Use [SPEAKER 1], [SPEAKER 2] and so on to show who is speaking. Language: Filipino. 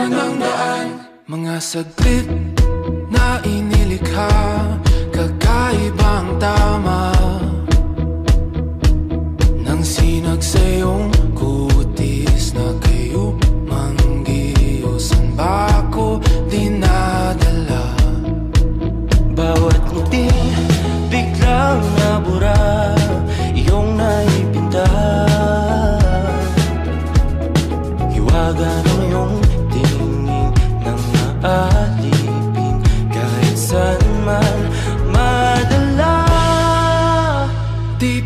[SPEAKER 1] man ang daan. Mga saglit na inilikha, kakaibang tama nang sinag sa iyong kutis na kayo manggiusan ba ako dinadala?
[SPEAKER 2] Bawat ngiti biglang nabura, iyong naipinta. Hiwaga ng iyong tingin nang naalipin kahit saan man madala.
[SPEAKER 1] Di